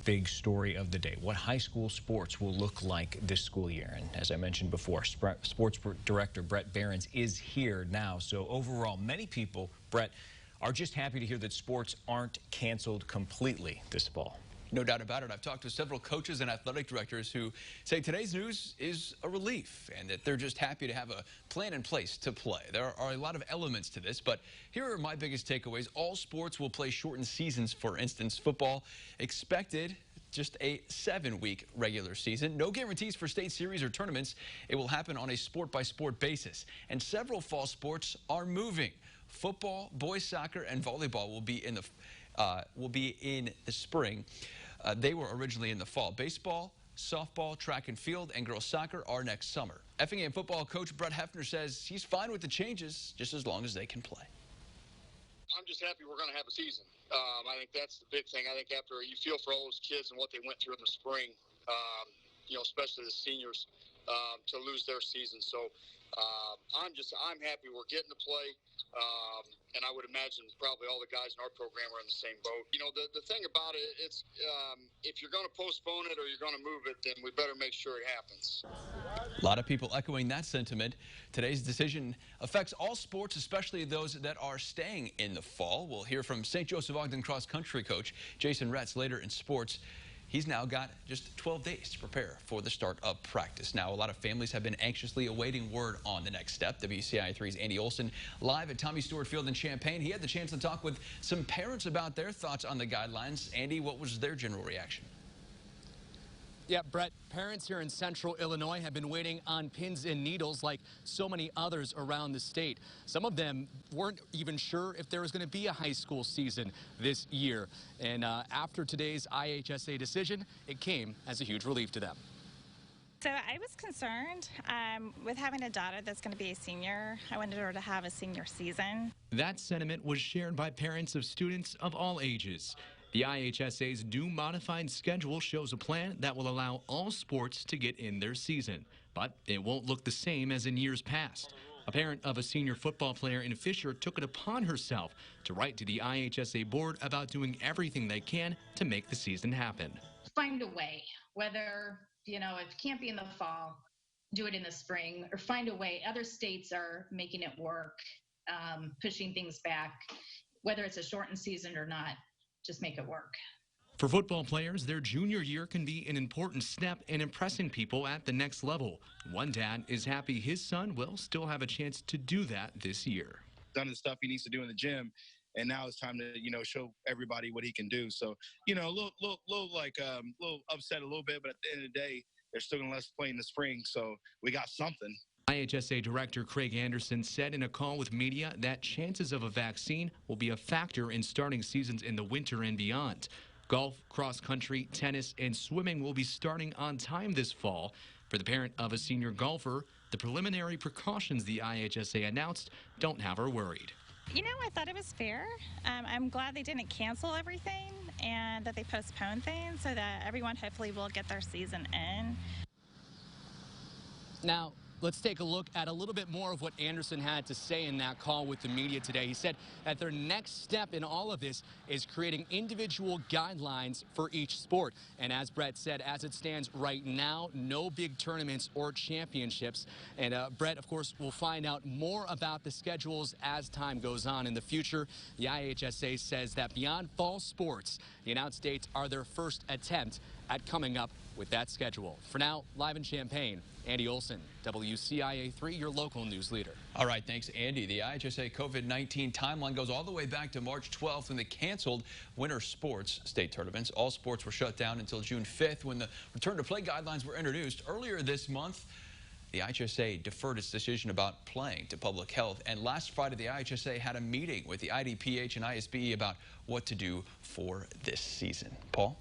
big story of the day, what high school sports will look like this school year. And as I mentioned before, sports director Brett Behrens is here now. So overall, many people, Brett, are just happy to hear that sports aren't canceled completely this fall. No doubt about it. I've talked to several coaches and athletic directors who say today's news is a relief and that they're just happy to have a plan in place to play. There are a lot of elements to this, but here are my biggest takeaways. All sports will play shortened seasons. For instance, football expected just a 7-week regular season. No guarantees for state series or tournaments. It will happen on a sport-by-sport basis. And several fall sports are moving. Football, boys soccer, and volleyball will be in the spring. They were originally in the fall. Baseball, softball, track and field, and girls soccer are next summer. Effingham football coach Brett Hefner says he's fine with the changes just as long as they can play. I'm just happy we're going to have a season. I think that's the big thing. I think after you feel for all those kids and what they went through in the spring, especially the seniors, to lose their season. So I'm happy we're getting to play. And I would imagine probably all the guys in our program are in the same boat. You know, the thing about it, it's if you're going to postpone it or you're going to move it, then we better make sure it happens. A lot of people echoing that sentiment. Today's decision affects all sports, especially those that are staying in the fall. We'll hear from St. Joseph Ogden cross-country coach Jason Retz later in sports. He's now got just 12 days to prepare for the start of practice. Now, a lot of families have been anxiously awaiting word on the next step. WCIA 3's Andy Olson live at Tommy Stewart Field in Champaign. He had the chance to talk with some parents about their thoughts on the guidelines. Andy, what was their general reaction? Yeah, Brett, parents here in central Illinois have been waiting on pins and needles like so many others around the state. Some of them weren't even sure if there was going to be a high school season this year. And after today's IHSA decision, it came as a huge relief to them. So I was concerned with having a daughter that's going to be a senior. I wanted her to have a senior season. That sentiment was shared by parents of students of all ages. The IHSA's new modified schedule shows a plan that will allow all sports to get in their season, but it won't look the same as in years past. A parent of a senior football player in Fisher took it upon herself to write to the IHSA board about doing everything they can to make the season happen. Find a way, whether, if it can't be in the fall, do it in the spring, or find a way. Other states are making it work, pushing things back, whether it's a shortened season or not. Just make it work. For football players, their junior year can be an important step in impressing people at the next level. One dad is happy his son will still have a chance to do that this year. Done the stuff he needs to do in the gym, and now it's time to show everybody what he can do. So a little upset a little bit, but at the end of the day, they're still gonna let us play in the spring, so we got something. IHSA Director Craig Anderson said in a call with media that chances of a vaccine will be a factor in starting seasons in the winter and beyond. Golf, cross country, tennis, and swimming will be starting on time this fall. For the parent of a senior golfer, the preliminary precautions the IHSA announced don't have her worried. I thought it was fair. I'm glad they didn't cancel everything and that they postponed things so that everyone hopefully will get their season in. Now, let's take a look at a little bit more of what Anderson had to say in that call with the media today. He said that their next step in all of this is creating individual guidelines for each sport. And as Brett said, as it stands right now, no big tournaments or championships. And Brett, of course, will find out more about the schedules as time goes on in the future. The IHSA says that beyond fall sports, the announced dates are their first attempt at coming up with that schedule. For now, live in Champaign, Andy Olson, WCIA 3, your local news leader. All right, thanks, Andy. The IHSA COVID-19 timeline goes all the way back to March 12th when they canceled winter sports state tournaments. All sports were shut down until June 5th when the return to play guidelines were introduced. Earlier this month, the IHSA deferred its decision about playing to public health. And last Friday, the IHSA had a meeting with the IDPH and ISBE about what to do for this season. Paul?